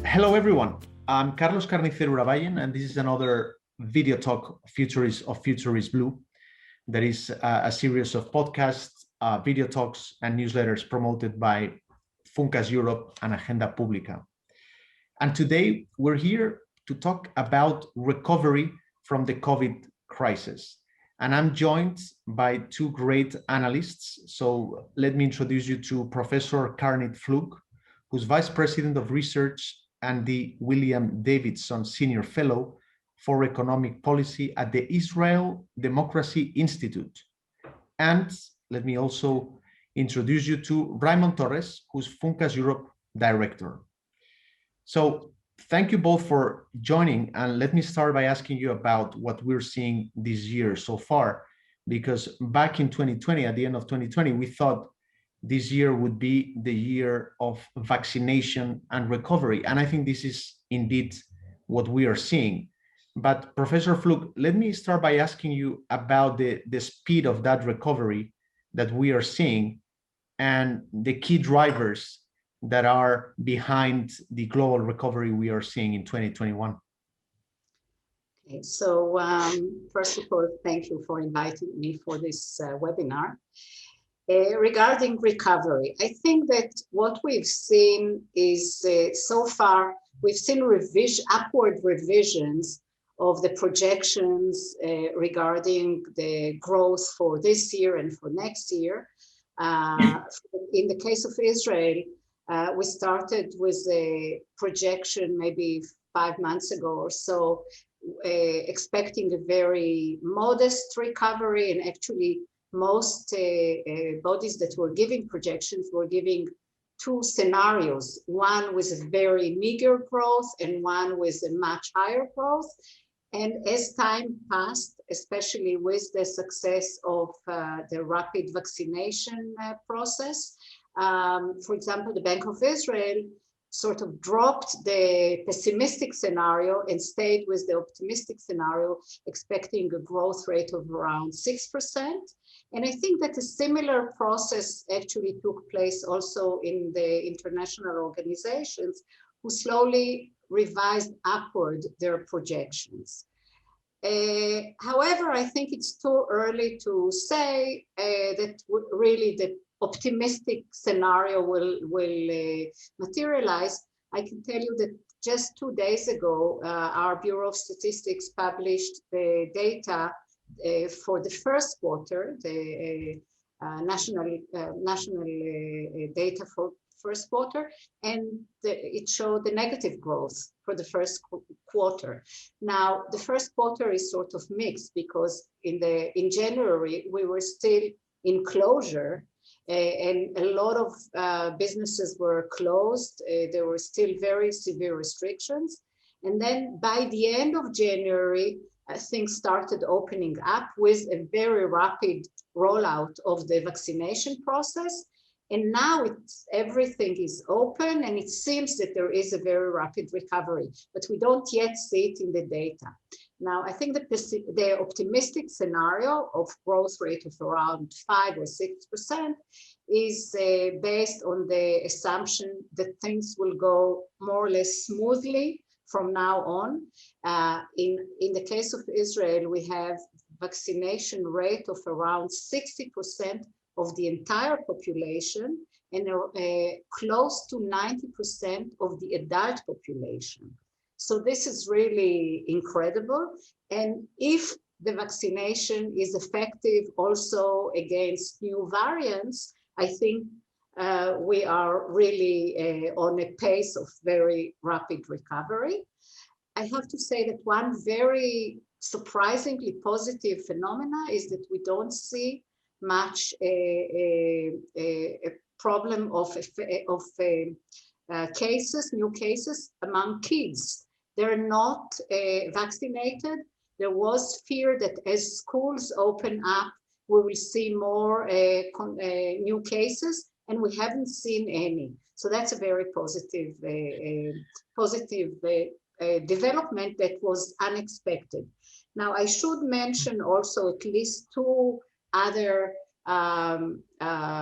Hello, everyone. I'm Carlos Carnicero Urabayen, and this is another video talk of Future is Blue. That is a series of podcasts, video talks, and newsletters promoted by Funcas Europe and Agenda Pública. And today we're here to talk about recovery from the COVID crisis. And I'm joined by two great analysts. So let me introduce you to Professor Karnit Flug, who's Vice President of Research and the Willian Davidson Senior Fellow for Economic Policy at the Israel Democracy Institute. And let me also introduce you to Raymond Torres, who's Funcas Europe Director. So thank you both for joining. And let me start by asking you about what we're seeing this year so far, because back in 2020, at the end of 2020, we thought this year would be the year of vaccination and recovery. And I think this is indeed what we are seeing. But Professor Flug, let me start by asking you about the speed of that recovery that we are seeing and the key drivers that are behind the global recovery we are seeing in 2021. Okay, so first of all, thank you for inviting me for this webinar. Regarding recovery, I think that what we've seen is so far, we've seen upward revisions of the projections regarding the growth for this year and for next year. In the case of Israel, we started with a projection maybe 5 months ago or so, expecting a very modest recovery, and actually most bodies that were giving projections were giving two scenarios, one with a very meager growth and one with a much higher growth. And as time passed, especially with the success of the rapid vaccination process, for example, the Bank of Israel sort of dropped the pessimistic scenario and stayed with the optimistic scenario, expecting a growth rate of around 6%. And I think that a similar process actually took place also in the international organizations, who slowly revised upward their projections. However, I think it's too early to say that really the optimistic scenario will materialize. I can tell you that just 2 days ago, our Bureau of Statistics published the data for the first quarter, the national data for first quarter, and it showed the negative growth for the first quarter. Now, the first quarter is sort of mixed, because in January we were still in closure, and a lot of businesses were closed. There were still very severe restrictions. And then by the end of January, things started opening up with a very rapid rollout of the vaccination process. And now everything is open, and it seems that there is a very rapid recovery, but we don't yet see it in the data. Now, I think the optimistic scenario of growth rate of around 5 or 6% is based on the assumption that things will go more or less smoothly from now on. In the case of Israel, we have vaccination rate of around 60% of the entire population, and close to 90% of the adult population. So this is really incredible. And if the vaccination is effective also against new variants, I think we are really on a pace of very rapid recovery. I have to say that one very surprisingly positive phenomena is that we don't see much a problem of cases, new cases among kids. They're not vaccinated. There was fear that as schools open up, we will see more new cases, and we haven't seen any. So that's a very positive development that was unexpected. Now, I should mention also at least two other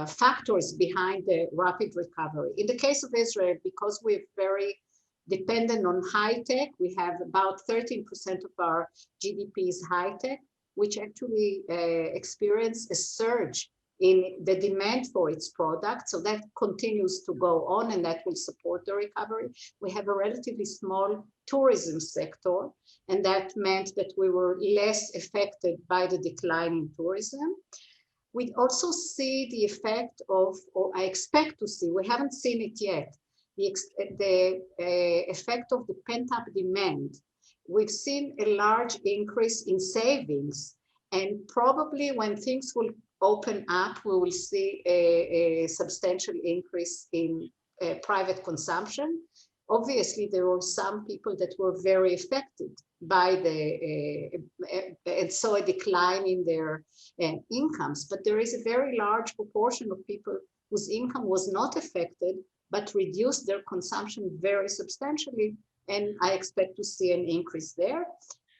factors behind the rapid recovery. In the case of Israel, because we're very dependent on high tech. We have about 13% of our GDP is high tech, which actually experienced a surge in the demand for its products. So that continues to go on, and that will support the recovery. We have a relatively small tourism sector, and that meant that we were less affected by the decline in tourism. We also see the effect of, or I expect to see, we haven't seen it yet, the effect of the pent-up demand. We've seen a large increase in savings, and probably when things will open up, we will see a substantial increase in private consumption. Obviously, there were some people that were very affected by and saw a decline in their incomes, but there is a very large proportion of people whose income was not affected, but reduced their consumption very substantially, and I expect to see an increase there.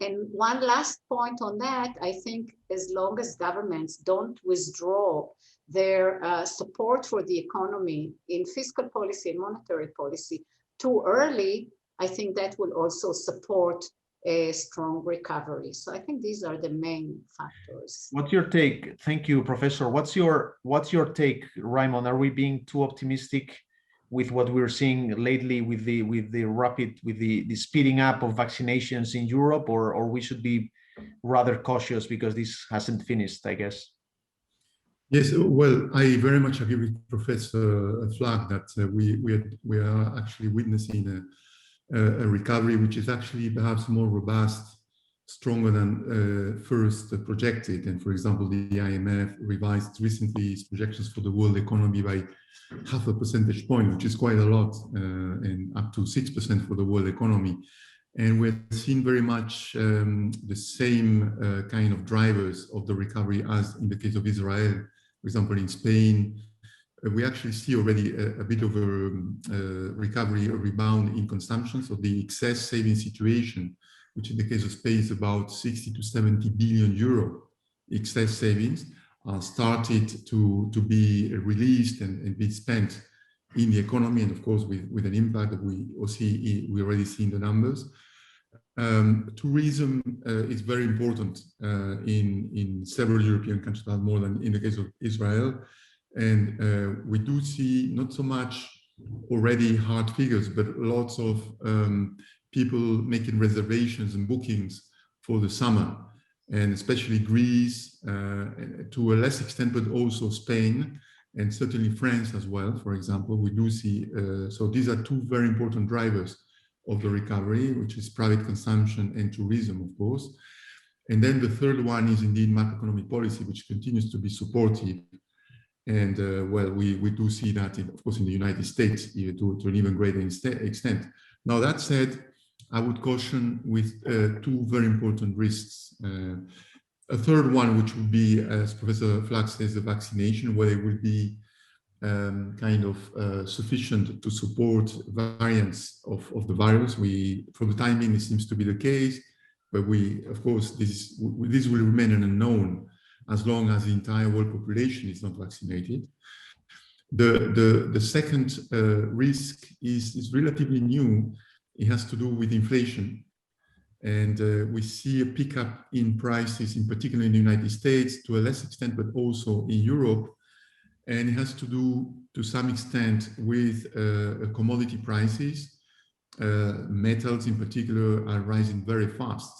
And one last point on that, I think as long as governments don't withdraw their support for the economy in fiscal policy and monetary policy too early, I think that will also support a strong recovery. So I think these are the main factors. What's your take? Thank you, Professor. What's your take, Raymond? Are we being too optimistic with what we're seeing lately with the speeding up of vaccinations in Europe, or we should be rather cautious because this hasn't finished, I guess? Yes, well, I very much agree with Professor Flug that we are actually witnessing a recovery which is actually perhaps more robust, stronger than first projected. And for example, the IMF revised recently its projections for the world economy by 0.5 percentage point, which is quite a lot, and up to 6% for the world economy. And we're seeing very much the same kind of drivers of the recovery as in the case of Israel. For example, in Spain, we actually see already a bit of a recovery, a rebound in consumption. So the excess saving situation, which in the case of Spain is about 60 to 70 billion euro excess savings, started to be released and be spent in the economy, and of course with an impact that we already see in the numbers. Tourism is very important in several European countries, more than in the case of Israel. And we do see not so much already hard figures, but lots of people making reservations and bookings for the summer, and especially Greece, to a less extent, but also Spain, and certainly France as well, for example. We do see, so these are two very important drivers of the recovery, which is private consumption and tourism, of course. And then the third one is indeed macroeconomic policy, which continues to be supportive. And well, we do see that, of course, in the United States to an even greater extent. Now, that said, I would caution with two very important risks. A third one, which would be, as Professor Flug says, the vaccination, whether it will be kind of sufficient to support variants of the virus. For the time being, it seems to be the case, but of course, this will remain an unknown as long as the entire world population is not vaccinated. The second risk is relatively new. It has to do with inflation. And we see a pickup in prices, in particular in the United States, to a less extent, but also in Europe. And it has to do, to some extent, with commodity prices. Metals, in particular, are rising very fast.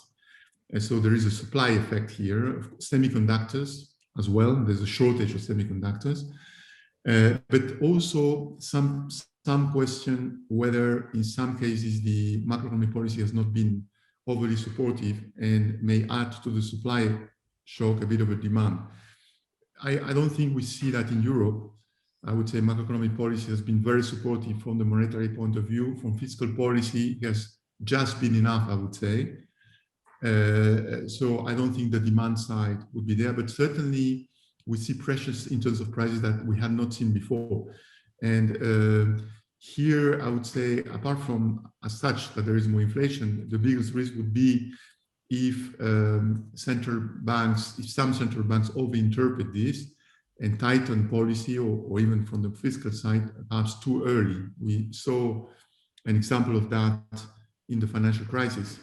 And so there is a supply effect here of semiconductors as well. There's a shortage of semiconductors. But also some question whether, in some cases, the macroeconomic policy has not been overly supportive and may add to the supply shock a bit of a demand. I don't think we see that in Europe. I would say macroeconomic policy has been very supportive from the monetary point of view. From fiscal policy, it has just been enough, I would say. So I don't think the demand side would be there, but certainly we see pressures in terms of prices that we had not seen before. And here, I would say, apart from as such that there is more inflation, the biggest risk would be if central banks, if some central banks overinterpret this and tighten policy, or even from the fiscal side, perhaps too early. We saw an example of that in the financial crisis,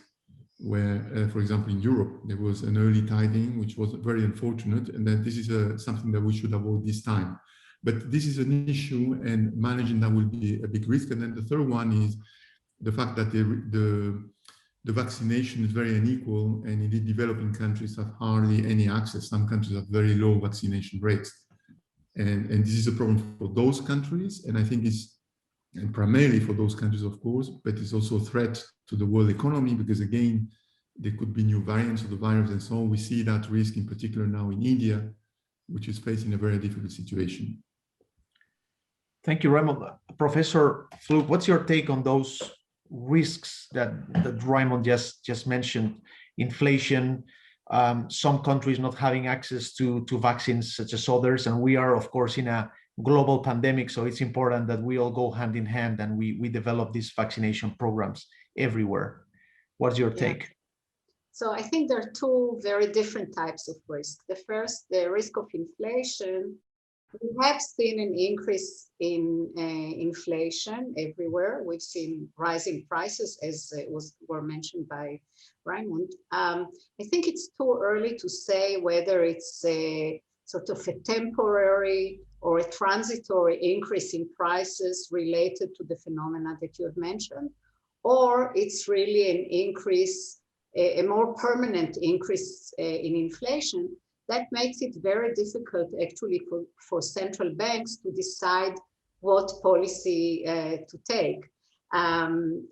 where, for example, in Europe, there was an early tightening, which was very unfortunate, and that this is something that we should avoid this time. But this is an issue, and managing that will be a big risk. And then the third one is the fact that the vaccination is very unequal, and indeed developing countries have hardly any access. Some countries have very low vaccination rates. And this is a problem for those countries, and I think it's and primarily for those countries, of course, but it's also a threat to the world economy because, again, there could be new variants of the virus and so on. We see that risk in particular now in India, which is facing a very difficult situation. Thank you, Raymond. Professor Flug, what's your take on those risks that Raymond just mentioned? Inflation, some countries not having access to vaccines such as others, and we are, of course, in a global pandemic, so it's important that we all go hand in hand and we develop these vaccination programs everywhere. What's your take? So I think there are two very different types of risk. The first, the risk of inflation. We have seen an increase in inflation everywhere. We've seen rising prices, as were mentioned by Raymond. I think it's too early to say whether it's a sort of a temporary or a transitory increase in prices related to the phenomena that you have mentioned, or it's really an increase, a more permanent increase in inflation. That makes it very difficult actually for central banks to decide what policy to take. In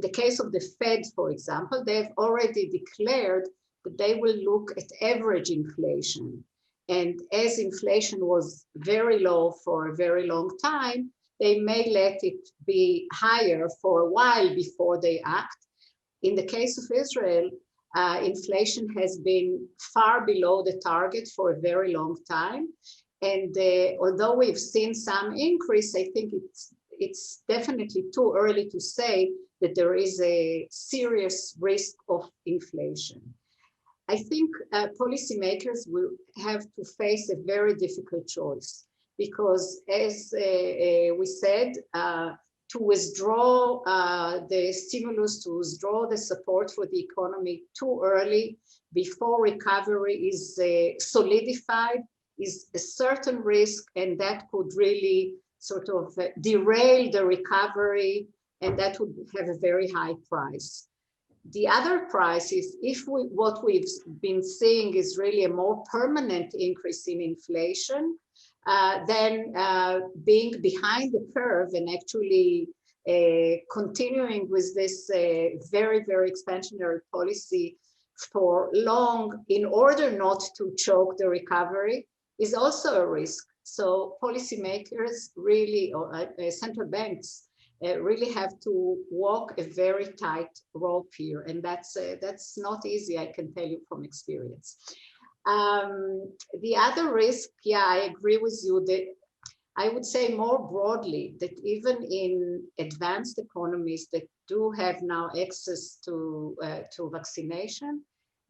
the case of the Fed, for example, they've already declared that they will look at average inflation. And as inflation was very low for a very long time, they may let it be higher for a while before they act. In the case of Israel, inflation has been far below the target for a very long time. And although we've seen some increase, I think it's definitely too early to say that there is a serious risk of inflation. I think policymakers will have to face a very difficult choice because, as we said, to withdraw the stimulus, to withdraw the support for the economy too early before recovery is solidified is a certain risk, and that could really sort of derail the recovery, and that would have a very high price. The other price is if what we've been seeing is really a more permanent increase in inflation, then being behind the curve and actually continuing with this very, very expansionary policy for long in order not to choke the recovery is also a risk. So policymakers really, or central banks, really have to walk a very tight rope here, and that's not easy, I can tell you from experience. The other risk, yeah, I agree with you that I would say more broadly that even in advanced economies that do have now access to vaccination,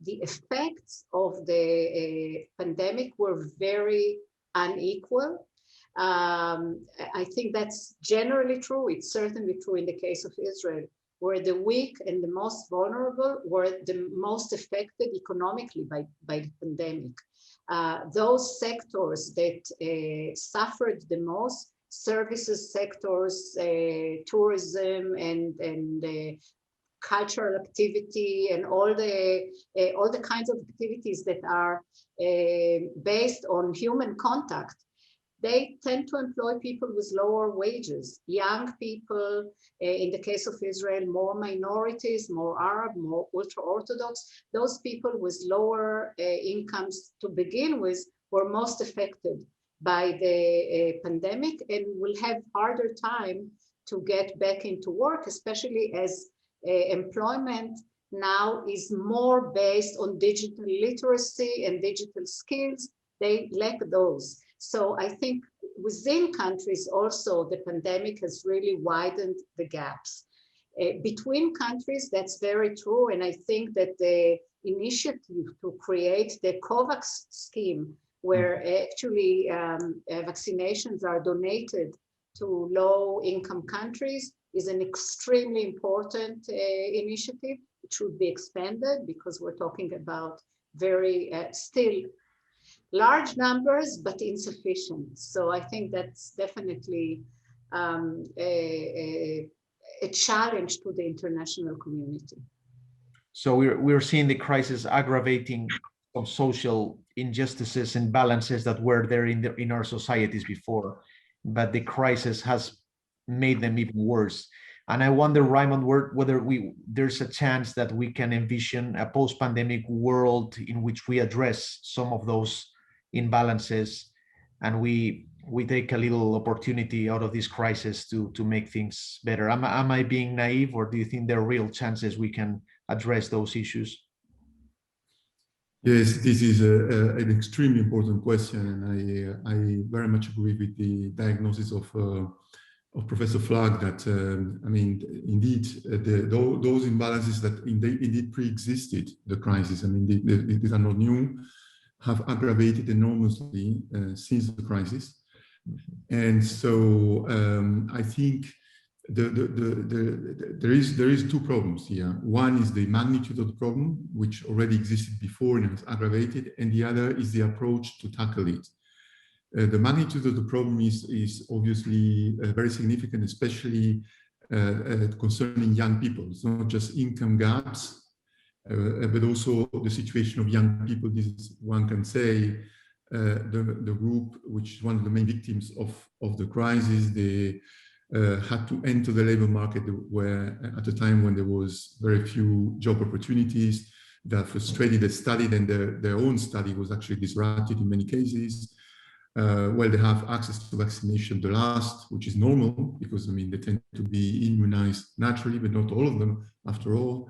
the effects of the pandemic were very unequal. I think that's generally true. It's certainly true in the case of Israel, where the weak and the most vulnerable were the most affected economically by the pandemic. Those sectors that suffered the most, services sectors, tourism and cultural activity, and all the kinds of activities that are based on human contact, they tend to employ people with lower wages, young people, in the case of Israel, more minorities, more Arab, more ultra-Orthodox. Those people with lower incomes to begin with were most affected by the pandemic and will have harder time to get back into work, especially as employment now is more based on digital literacy and digital skills. They lack those. So I think within countries also, the pandemic has really widened the gaps. Between countries, that's very true. And I think that the initiative to create the COVAX scheme, where actually vaccinations are donated to low-income countries is an extremely important initiative. It should be expanded because we're talking about very still large numbers, but insufficient. So I think that's definitely a challenge to the international community. So we're seeing the crisis aggravating some social injustices and balances that were there in our societies before, but the crisis has made them even worse. And I wonder, Raymond, whether there's a chance that we can envision a post-pandemic world in which we address some of those imbalances and we take a little opportunity out of this crisis to make things better. Am I being naive, or do you think there are real chances we can address those issues? Yes, this is an extremely important question, and I very much agree with the diagnosis of Professor Flug that I mean, indeed, those imbalances that indeed pre-existed the crisis. I mean, these are not new, have aggravated enormously since the crisis, and so I think there is two problems here. One is the magnitude of the problem, which already existed before and was aggravated, and the other is the approach to tackle it. The magnitude of the problem is obviously very significant, especially concerning young people. It's not just income gaps, but also the situation of young people. This is, one can say, the group which is one of the main victims of the crisis. They had to enter the labor market where at a time when there was very few job opportunities. They're frustrated, they studied, and their own study was actually disrupted in many cases. Well, they have access to vaccination, the last, which is normal, because I mean, they tend to be immunized naturally, but not all of them after all.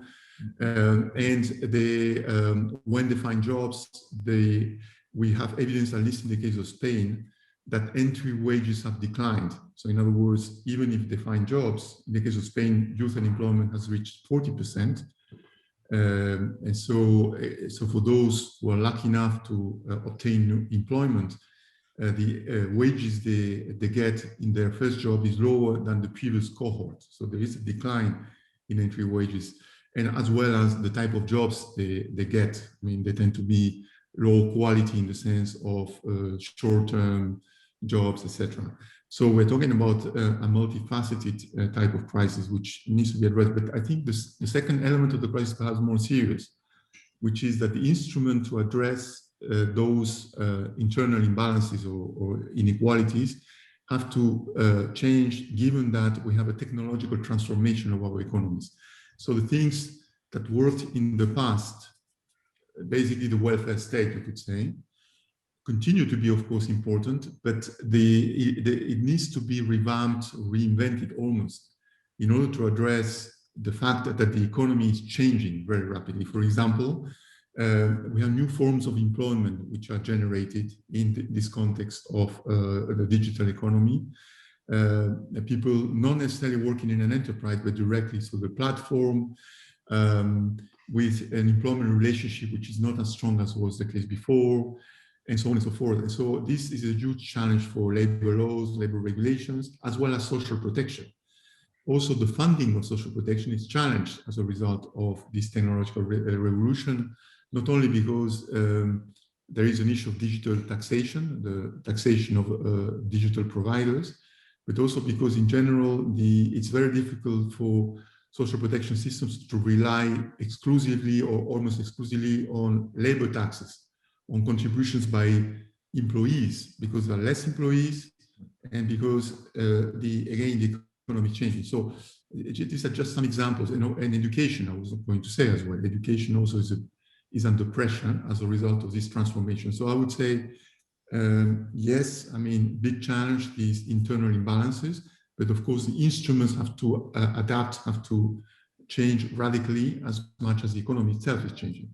And they, when they find jobs, we have evidence, at least in the case of Spain, that entry wages have declined. So in other words, even if they find jobs, in the case of Spain, youth unemployment has reached 40%. And so for those who are lucky enough to obtain new employment, the wages they get in their first job is lower than the previous cohort. So there is a decline in entry wages, and as well as the type of jobs they get. I mean, they tend to be low quality in the sense of short-term jobs, etc. So we're talking about a multifaceted type of crisis which needs to be addressed. But I think the second element of the crisis is perhaps more serious, which is that the instrument to address those internal imbalances or inequalities have to change, given that we have a technological transformation of our economies. So the things that worked in the past, basically the welfare state, you could say, continue to be, of course, important, but it needs to be revamped, reinvented almost, in order to address the fact that the economy is changing very rapidly. For example, we have new forms of employment which are generated in this context of the digital economy. People not necessarily working in an enterprise, but directly through the platform, with an employment relationship which is not as strong as was the case before, and so on and so forth. And so this is a huge challenge for labor laws, labor regulations, as well as social protection. Also, the funding of social protection is challenged as a result of this technological revolution, not only because there is an issue of digital taxation, the taxation of digital providers, but also because in general, it's very difficult for social protection systems to rely exclusively or almost exclusively on labor taxes, on contributions by employees, because there are less employees and because the economy is changing. So these are just some examples. And education, I was going to say as well, education also is under pressure as a result of this transformation. So I would say, yes, I mean, big challenge, these internal imbalances, but of course the instruments have to adapt, have to change radically as much as the economy itself is changing.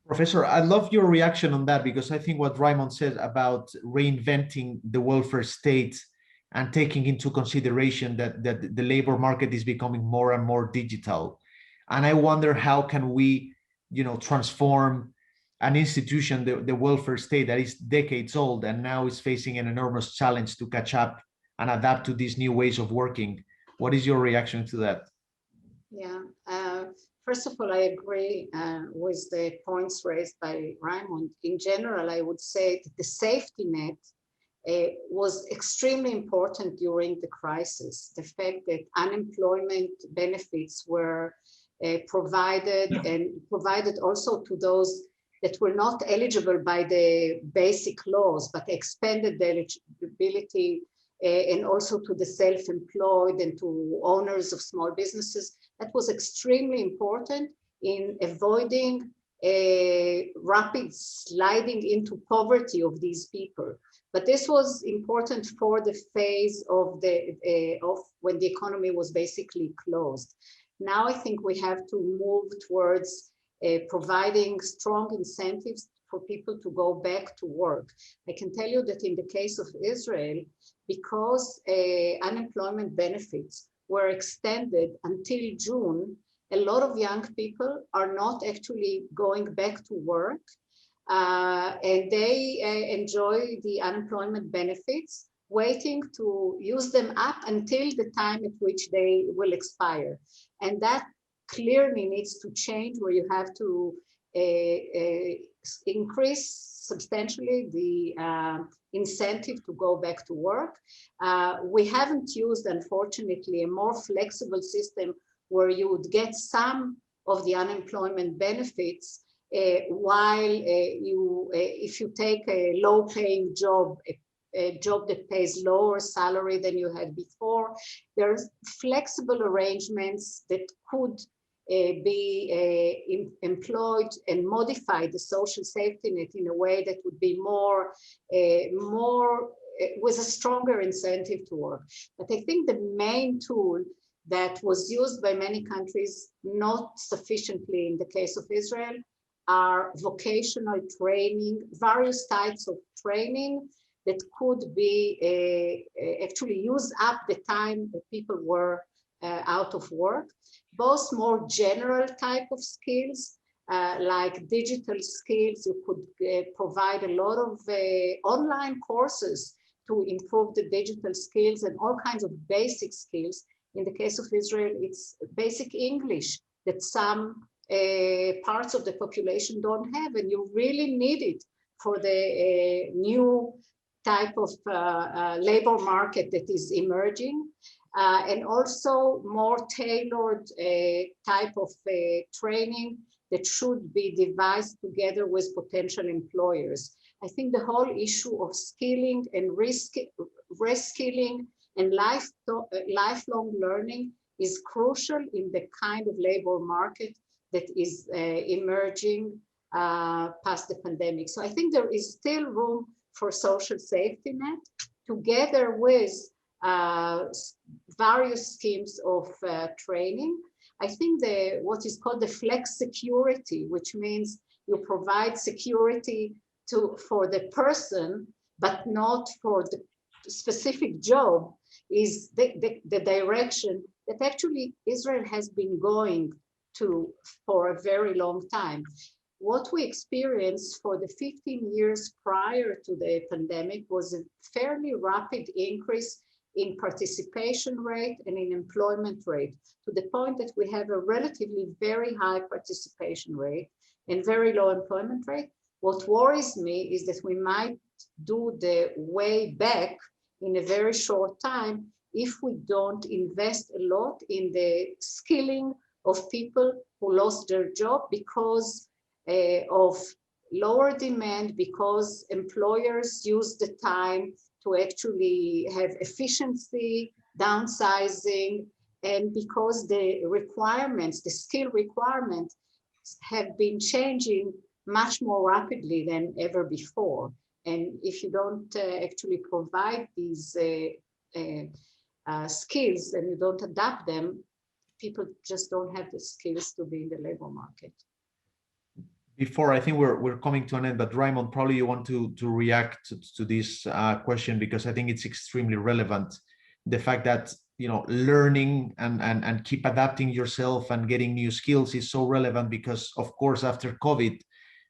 Professor, I love your reaction on that, because I think what Raymond said about reinventing the welfare state and taking into consideration that the labor market is becoming more and more digital. And I wonder, how can we, transform an institution, the welfare state, that is decades old and now is facing an enormous challenge to catch up and adapt to these new ways of working. What is your reaction to that? Yeah, first of all, I agree with the points raised by Raymond. In general, I would say that the safety net was extremely important during the crisis. The fact that unemployment benefits were provided, and provided also to those that were not eligible by the basic laws, but expanded the eligibility and also to the self-employed and to owners of small businesses. That was extremely important in avoiding a rapid sliding into poverty of these people. But this was important for the phase of when the economy was basically closed. Now I think we have to move towards providing strong incentives for people to go back to work. I can tell you that in the case of Israel, because unemployment benefits were extended until June, a lot of young people are not actually going back to work, and they enjoy the unemployment benefits, waiting to use them up until the time at which they will expire. And that clearly needs to change, where you have to increase substantially the incentive to go back to work. We haven't used, unfortunately, a more flexible system where you would get some of the unemployment benefits while if you take a low-paying job, a job that pays lower salary than you had before, there's flexible arrangements that could be employed and modify the social safety net in a way that would be more with a stronger incentive to work. But I think the main tool that was used by many countries, not sufficiently in the case of Israel, are vocational training, various types of training that could be actually use up the time that people were out of work, both more general type of skills, like digital skills. You could provide a lot of online courses to improve the digital skills and all kinds of basic skills. In the case of Israel, it's basic English that some parts of the population don't have, and you really need it for the new type of labor market that is emerging. And also more tailored type of training that should be devised together with potential employers. I think the whole issue of skilling and reskilling and lifelong learning is crucial in the kind of labor market that is emerging past the pandemic. So I think there is still room for social safety net together with various schemes of training. I think what is called the flex security, which means you provide security for the person, but not for the specific job, is the direction that actually Israel has been going to for a very long time. What we experienced for the 15 years prior to the pandemic was a fairly rapid increase in participation rate and in employment rate, to the point that we have a relatively very high participation rate and very low employment rate. What worries me is that we might do the way back in a very short time if we don't invest a lot in the skilling of people who lost their job because of lower demand, because employers use the time to actually have efficiency, downsizing, and because the requirements, the skill requirements have been changing much more rapidly than ever before. And if you don't actually provide these skills and you don't adapt them, people just don't have the skills to be in the labor market. Before, I think we're coming to an end, but Raymond, probably you want to react to this question, because I think it's extremely relevant. The fact that, you know, learning and keep adapting yourself and getting new skills is so relevant, because of course, after COVID,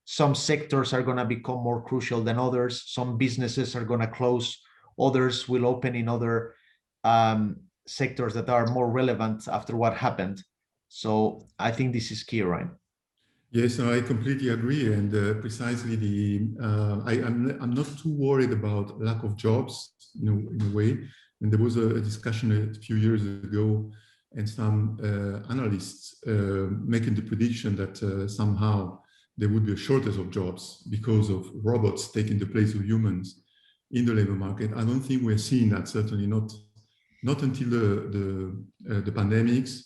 some sectors are going to become more crucial than others. Some businesses are going to close, others will open in other sectors that are more relevant after what happened. So I think this is key, right? Yes, no, I completely agree, and precisely I'm not too worried about lack of jobs, in a way. And there was a discussion a few years ago, and some analysts making the prediction that somehow there would be a shortage of jobs because of robots taking the place of humans in the labor market. I don't think we're seeing that, certainly not until the pandemics.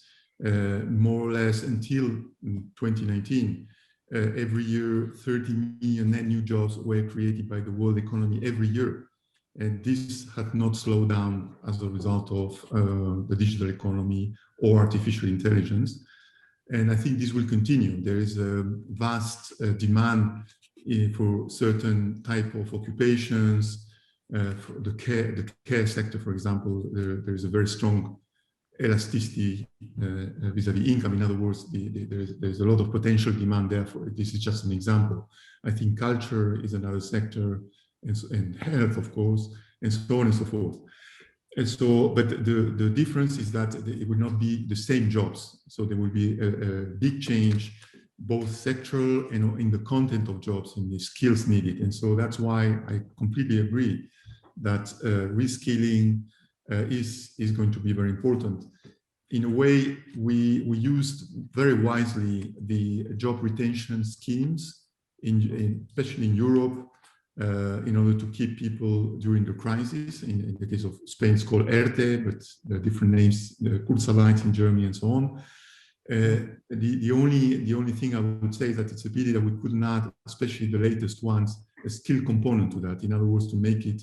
More or less until 2019, every year 30 million net new jobs were created by the world economy every year. And this had not slowed down as a result of the digital economy or artificial intelligence. And I think this will continue. There is a vast demand for certain type of occupations. For the care sector, for example, there is a very strong elasticity vis-a-vis income. In other words, there's a lot of potential demand there. This is just an example. I think culture is another sector, and health, of course, and so on and so forth. And so, but the difference is that it will not be the same jobs. So there will be a big change, both sectoral and in the content of jobs and the skills needed. And so that's why I completely agree that reskilling is going to be very important. In a way, we used very wisely the job retention schemes, especially in Europe, in order to keep people during the crisis. In the case of Spain, it's called ERTE, but there are different names, Kurzarbeit in Germany and so on. The only thing I would say is that it's a pity that we couldn't add, especially the latest ones, a skill component to that. In other words, to make it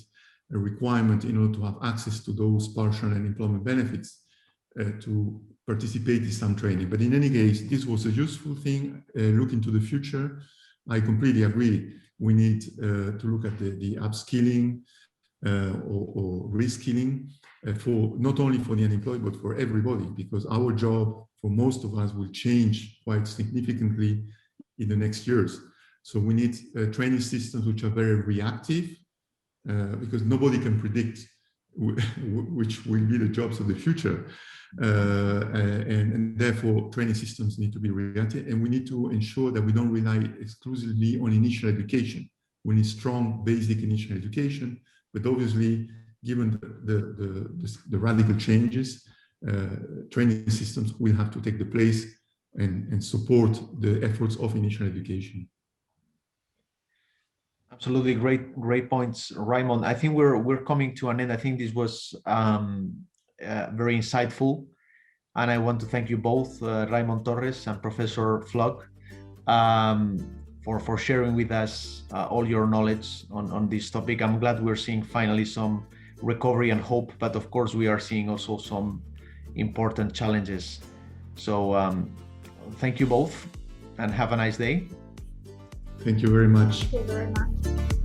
a requirement in order to have access to those partial unemployment benefits, to participate in some training. But in any case, this was a useful thing. Look into the future. I completely agree. We need to look at the upskilling or reskilling for not only for the unemployed, but for everybody, because our job for most of us will change quite significantly in the next years. So we need training systems which are very reactive, because nobody can predict which will be the jobs of the future. And therefore, training systems need to be reactive, and we need to ensure that we don't rely exclusively on initial education. We need strong basic initial education, but obviously, given the radical changes, training systems will have to take the place and support the efforts of initial education. Absolutely, great points, Raymond. I think we're coming to an end. I think this was very insightful, and I want to thank you both, Raymond Torres and Professor Flug, for sharing with us all your knowledge on this topic. I'm glad we're seeing finally some recovery and hope, but of course we are seeing also some important challenges. So thank you both, and have a nice day. Thank you very much. Thank you very much.